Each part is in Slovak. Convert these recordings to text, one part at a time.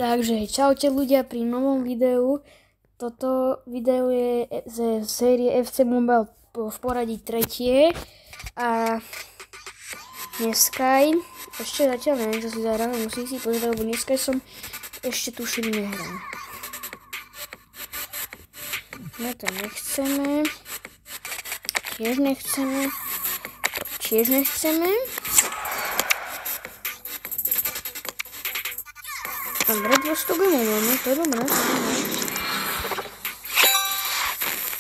Takže čaute ľudia pri novom videu. Toto video je ze série FC Mobile v poradí tretie. A dneska ešte zatiaľ neviem, čo si zahráme, musím si pozrieť, lebo dneska som ešte tuším nehral. No to nechceme. Tiež nechceme. Tiež nechceme. Dobre, 200 gemov máme, to je dobré.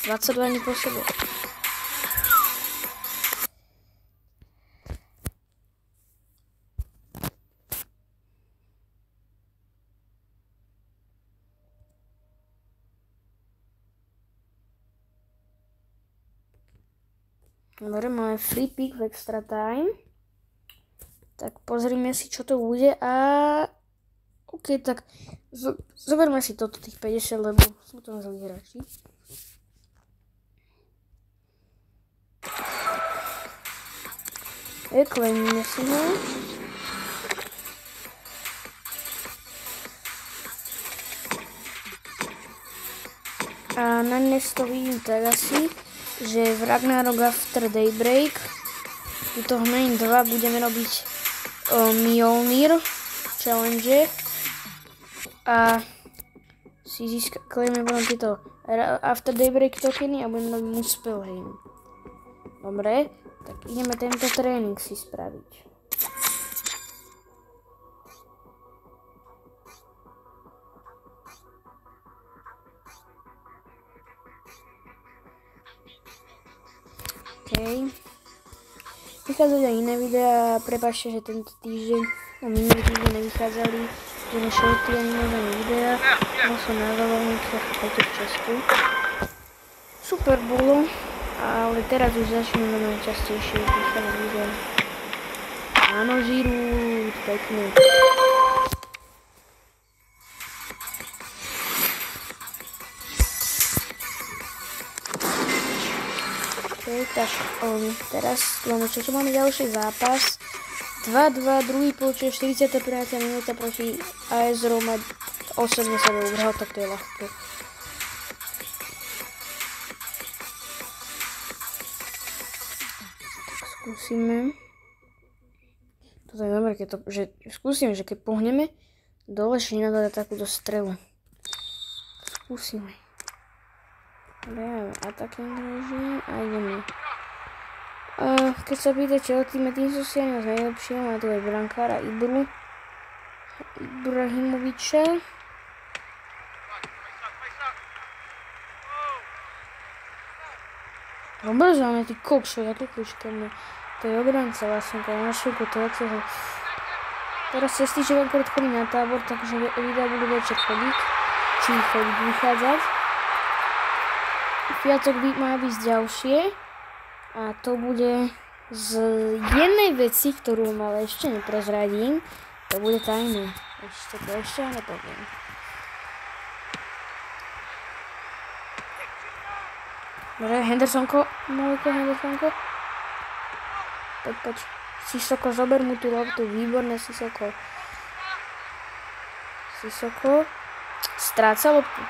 22 dní po sebe. Dobre, máme free pick v extra time. Tak pozrime si, čo to bude a... OK, tak zoberme si toto, tých 50, lebo sú to zlí hráči. Kleníme si ho. A na dnes to vidím tak asi, že v Ragnarok After Daybreak tuto main 2 budeme robiť Mjolnir challenge. A si klejme potom tieto After Daybreak tokeny a budeme robiť Muspelheim. Dobre, tak ideme tento tréning si spraviť. OK. Vychádzali aj iné videá, prepáčte, že tento týždeň a minulý týždeň nevychádzali. Že shorty ani nezané videa, mal som na záľovníku, chápajte v Česku. Super bolo, ale teraz už začneme mať častejšie vychádzať videa. Áno, Žirút, pekne. OK, tak teraz čo máme ďalší zápas. 2-2, druhý polčas, 41. minúta proti AS Roma, 80 uvrhal, tak to je ľahké. Skúsime. Toto je dobré, skúsime, že keď pohneme dole, že nedá takúto strelu. Skúsime. Dobre, attacking režim a ideme. Keď sa pýtate o tým sociálne z najlepšieho, má tu aj brankára Ibrahimoviča. Obrzáme ty kokšo, ja tu kličkám. To je obranca vlastne, to je na šuku, to je celé. Teraz cez týždeň akorát chodí na tábor, takže videa budú večer chodiť. Či chodiť, vychádzať. Piatok má byť ďalšie. A to bude z jednej veci, ktorú ale ešte neprezradím. To bude tajné. Ešte nepoviem. Dobre, Hendersonko. Maliko Hendersonko. Poď. Sissoko, zober mu tú loptu. Výborné, Sissoko. Sissoko. Stráca loptu.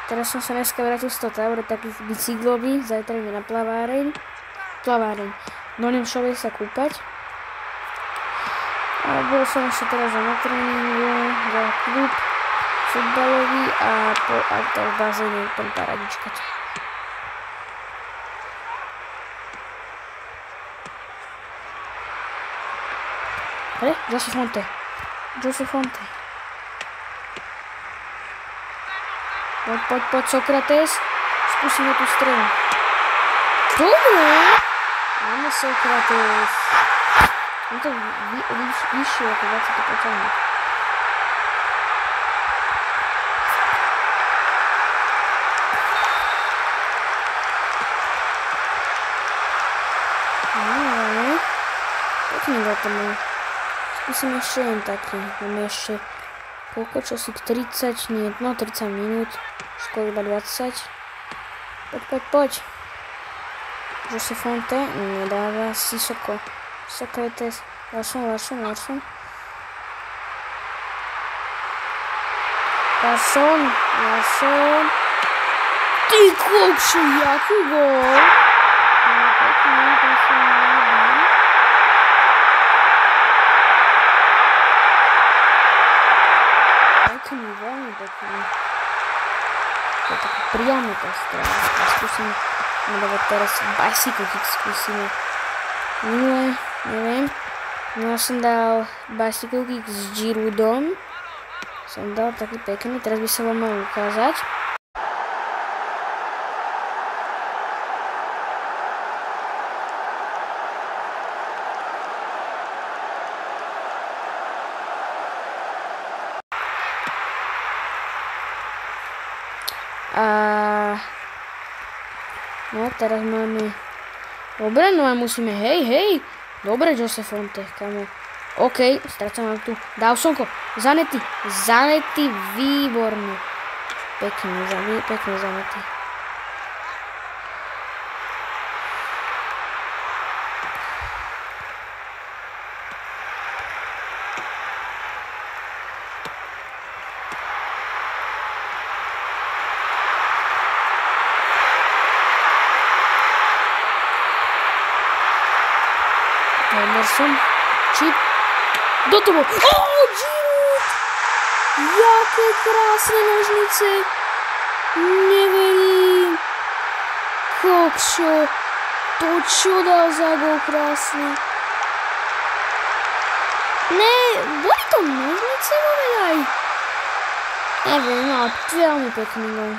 Teraz som sa dneska vrátil z toho tábora takých bicyklový, zajtra ideme na plaváreň. Do Nemšovej sa kúpať. A bol som ešte teraz na tréningu, za klub futbalový a to v bazéne úplne paradička. Hej, Jose Fonte. Poď, Sokrates. Skúsime tú strelu. Dobre. Máme Sokrates. On to vyššie ako 20 poťahnuť. Pekne do tomu. Skúsim ešte len taký. Máme ešte koľko časík? 30, nie, no 30 minút. Skôr iba 20. Poď. Jose Fonte, nedáva. Sissoko. Sokrates. Larson. Larson. Ty kokšu, jaký gól. Pekný, veľmi pekný. To je taký priamy tá strana. Skúsim nadávať teraz bicycle kick, skúsime. Minule, neviem. No som dal bicycle kick s Giroudom. Som dal taký pekný, teraz by sa vám mal ukázať. No teraz máme... Dobre, no a musíme, hej. Dobre, Jose Fonte, kamo. OK, strácam tu. Dawsonko, Zanetti, výborne. Pekne Zanetti. Emerson, čip, do toho, Giroud, jaké krásne nožnice, neverím, kokšo, to čo dal za gól krásne, ne, boli to nožnice, povedaj, neviem, no, veľmi pekný gól.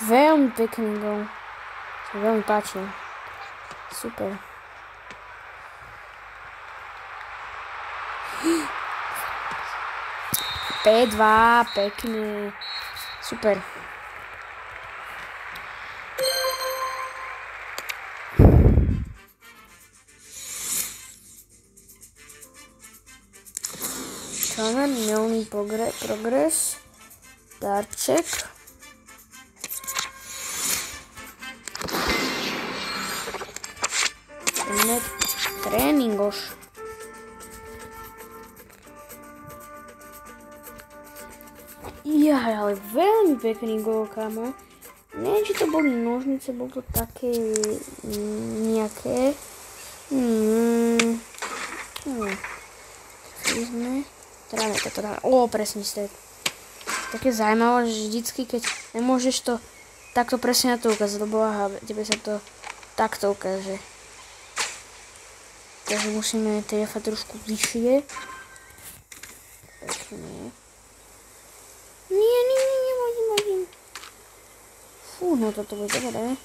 Veľmi pekný gól. Sa veľmi páčil. Super. P2, pekný. Super. Máme milný progres. Darček. Tréningos. Ale veľmi pekný gól, kamo. Neviem, či to boli nožnice, bolo to také nejaké. Presne ste. Také zaujímavé, že vždycky, keď nemôžeš to takto presne na to ukázať, lebo tebe sa to takto ukáže. Takže musíme trefať trošku bližšie. Pekne. Nemôžem. Fú, no toto bude dobré.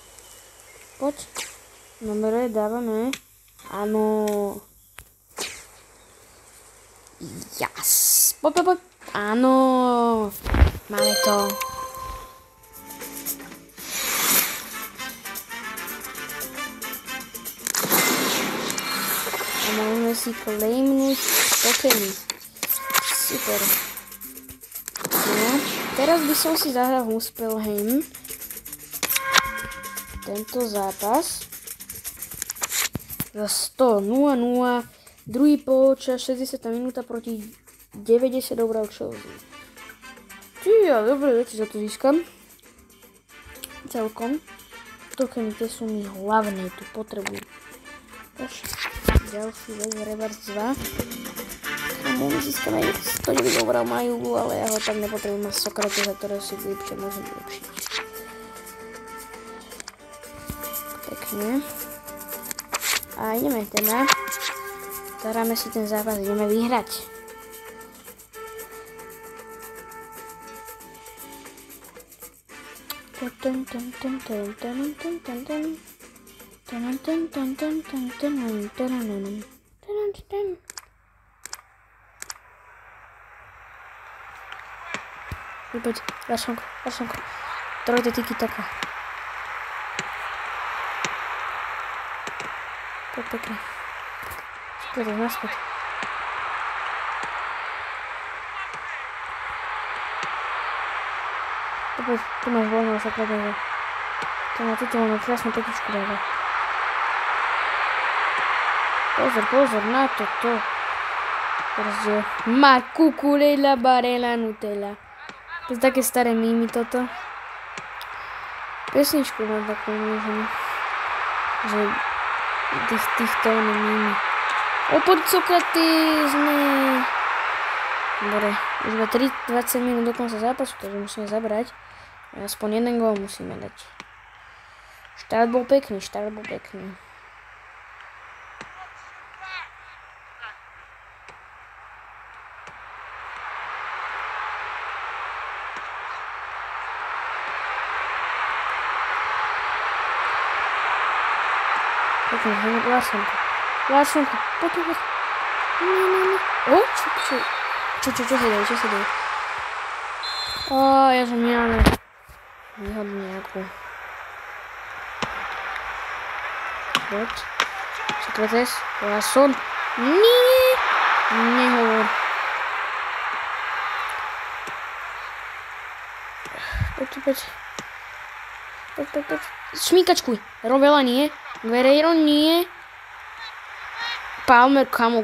Poď. Dobre, dávame. Áno. Jas. Poď. Áno. Máme to. Môžeme si claimnúť tokeny. Super. No, teraz by som si zahral Muspelheim. Tento zápas. Za 100, 0-0. Druhý polčas, 60 minúta proti 90 obral Chelsea. Ja, dobre veci za to získam. Celkom. Tokeny, tie sú mi hlavné, tu potrebujem. Ďalší vec, Reverse 2. Môžem získať aj 109 obral majú, ale ja ho tam nepotrebujem mať Sokratesa, ktoré si lepšie môžem vylepšiť. Pekne. A ideme teda. Zahráme si ten zápas, ideme vyhrať. Poď, Larsonko. Trojte tiki-taka. Poď pekne. Poď, naspäť. Poď, tu máš voľného Sokratesa. To na toto máme krásnu petičku dáva. Pozor na toto. Teraz je Cucurella Barella Nutella. To je také staré mými toto. Pesničku mám takú môžem. Že týchto mými. Poď Sokrates, ne. Dobre, už iba 20 minút do konca zápasu, takže musíme zabrať. Aspoň jeden gól musíme dať. Štart bol pekný. Larsenko, poď. Nie. O, čo sa deje? Ja som nemáme výhodu nejakú. Poď. Sokrates, Larson. Nie. Nehovor. Poď. Šmíkačkuj. Rovela nie. Guerreiro nie. Palmer, kamo.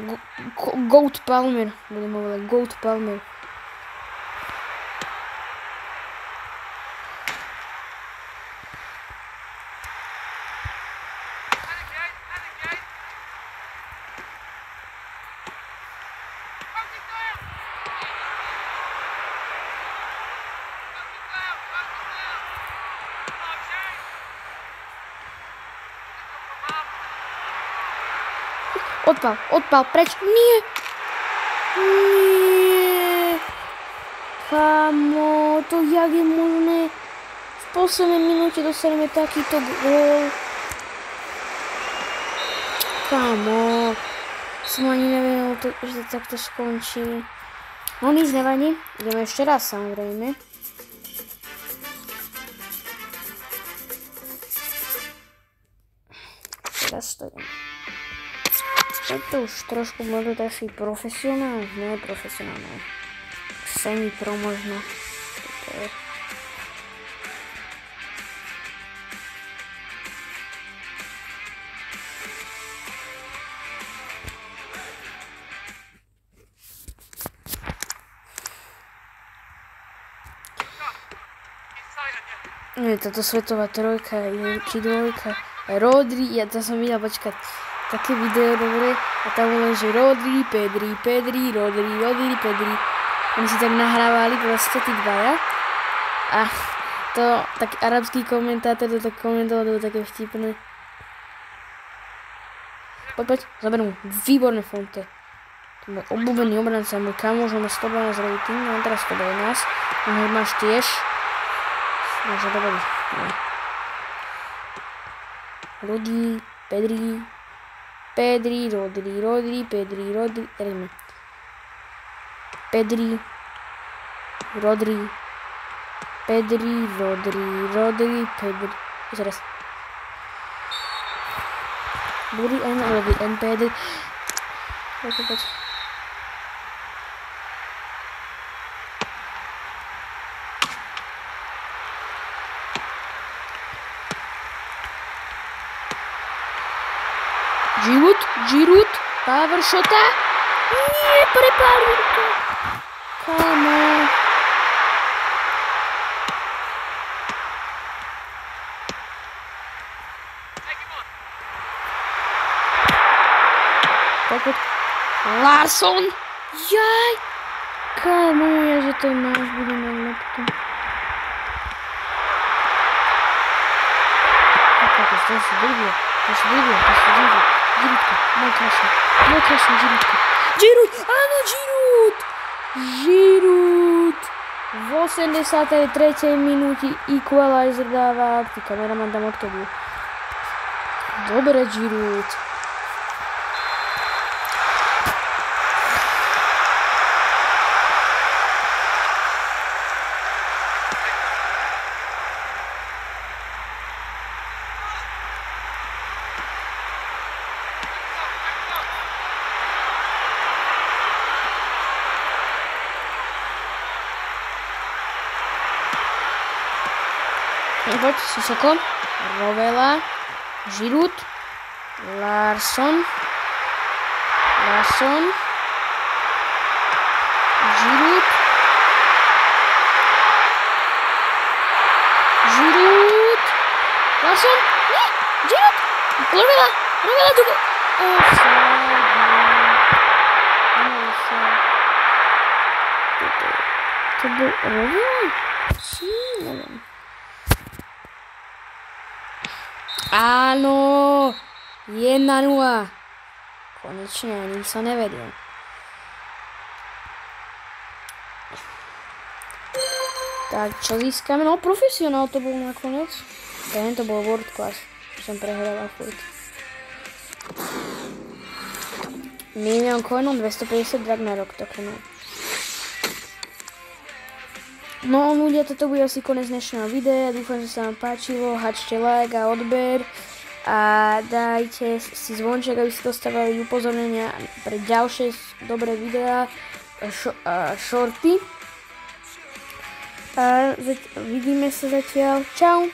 Goat Palmer. Budem hovoriť. Goat Palmer. Odpal, preč. Nie. Kamo, to jak je možné? V poslednej minúte dostaneme takýto gól. Kamo, som ani nevedel, že to takto skončí. No nič nevadí, ideme ešte raz samozrejme. Teraz to idem. Je to už trošku možno taký profesionál, nie profesionálne. Semi-pro možno. Toto je. Nie, táto svetová trojka je či dvojka. Rodri, ja to som videl, počkať. Také video dobre a tam bolo, že Rodri, Pedri, Rodri, Pedri. Oni si tak nahrávali proste tí dvaja. A to taký arabský komentátor to tak komentoval, to bolo také vtipné. Poď, zaberú mu. Výborné fonte. To bol obľúbený obranca, môj kamoš, on má 112 rating, on teraz 112. On máš tiež. Môže dobrý. Rodri, Pedri, Rodri, Pedri, Pedri, Rodri, Pedri. Ešte raz. Buri and Rodri and Pedri. Poď. Giroud, power shota. Nie, prepálil to. Come on. Poď. Larson. Jaj. Come on, ja, že to náš bude na loptu. To si divie. Giroudka, môj krásny Giroudka. Áno, Giroud! V 83. minúti equalizer dáva, ty kameraman tam odkedy. Dobre, Giroud. Poď, Sissoko. Rovella, Giroud, Larsson, Giroud, Larsson, ne, Giroud, Rovella tu go. To byl Rovella? Či neviem. Áno, 1-0. Konečne, ani sa nevedel. Tak, čo získame? No, profesionál to bol nakoniec. Ten to bol World Class. Som prehral furt. 1 000 000 coinov, 250 Ragnarok tokenov. No ľudia, toto bude asi konec dnešného videa. Dúfam, že sa vám páčilo. Hačte like a odber. A dajte si zvonček, aby ste dostávali upozornenia pre ďalšie dobré videá. Shorty. A vidíme sa zatiaľ. Čau.